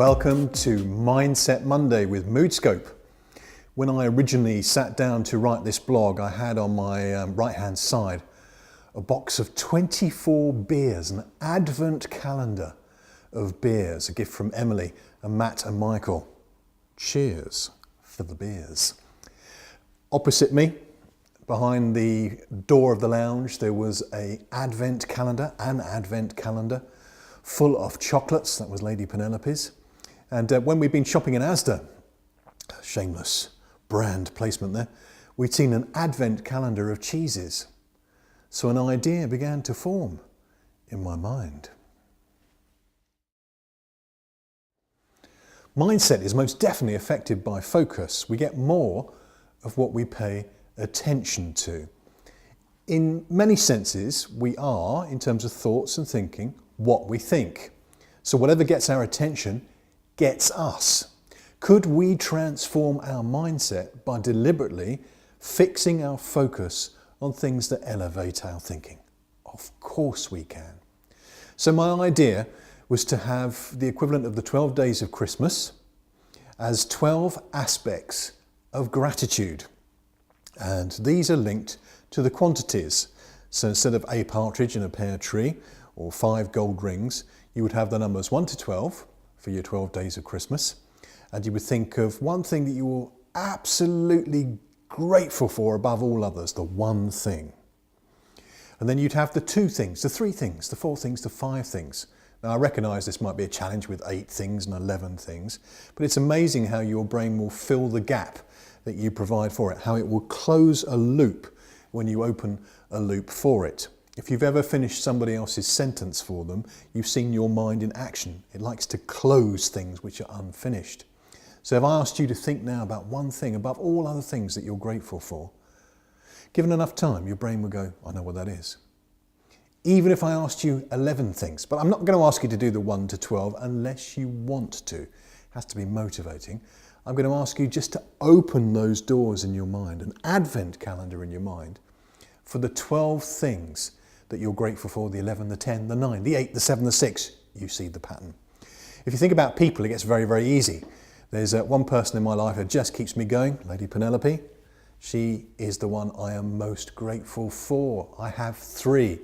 Welcome to Mindset Monday with Moodscope. When I originally sat down to write this blog, I had on my right-hand side a box of 24 beers, an advent calendar of beers, a gift from Emily and Matt and Michael. Cheers for the beers. Opposite me, behind the door of the lounge, there was an advent calendar full of chocolates. That was Lady Penelope's. And when we've been shopping in ASDA, shameless brand placement there, we'd seen an advent calendar of cheeses. So an idea began to form in my mind. Mindset is most definitely affected by focus. We get more of what we pay attention to. In many senses, we are, in terms of thoughts and thinking, what we think. So whatever gets our attention gets us. Could we transform our mindset by deliberately fixing our focus on things that elevate our thinking? Of course we can. So my idea was to have the equivalent of the 12 days of Christmas as 12 aspects of gratitude. And these are linked to the quantities. So instead of a partridge in a pear tree or 5 gold rings, you would have the numbers 1 to 12 for your 12 days of Christmas. And you would think of one thing that you are absolutely grateful for above all others, the one thing. And then you'd have the 2 things, the 3 things, the 4 things, the 5 things. Now I recognise this might be a challenge with 8 things and 11 things, but it's amazing how your brain will fill the gap that you provide for it, how it will close a loop when you open a loop for it. If you've ever finished somebody else's sentence for them, you've seen your mind in action. It likes to close things which are unfinished. So if I asked you to think now about one thing above all other things that you're grateful for, given enough time, your brain would go, I know what that is. Even if I asked you 11 things, but I'm not going to ask you to do the 1 to 12 unless you want to. It has to be motivating. I'm going to ask you just to open those doors in your mind, an advent calendar in your mind, for the 12 things that you're grateful for, the 11, the 10, the 9, the 8, the 7, the 6. You see the pattern. If you think about people, it gets very, very easy. There's one person in my life who just keeps me going, Lady Penelope. She is the one I am most grateful for. I have 3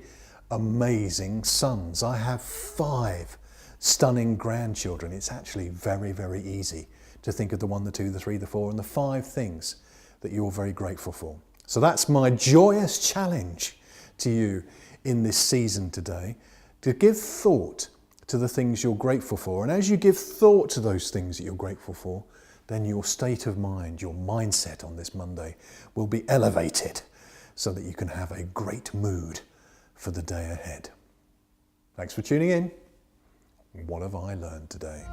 amazing sons. I have 5 stunning grandchildren. It's actually very, very easy to think of the 1, the 2, the 3, the 4, and the 5 things that you're very grateful for. So that's my joyous challenge to you in this season today, to give thought to the things you're grateful for. And as you give thought to those things that you're grateful for, then your state of mind, your mindset on this Monday will be elevated so that you can have a great mood for the day ahead. Thanks for tuning in. What have I learned today?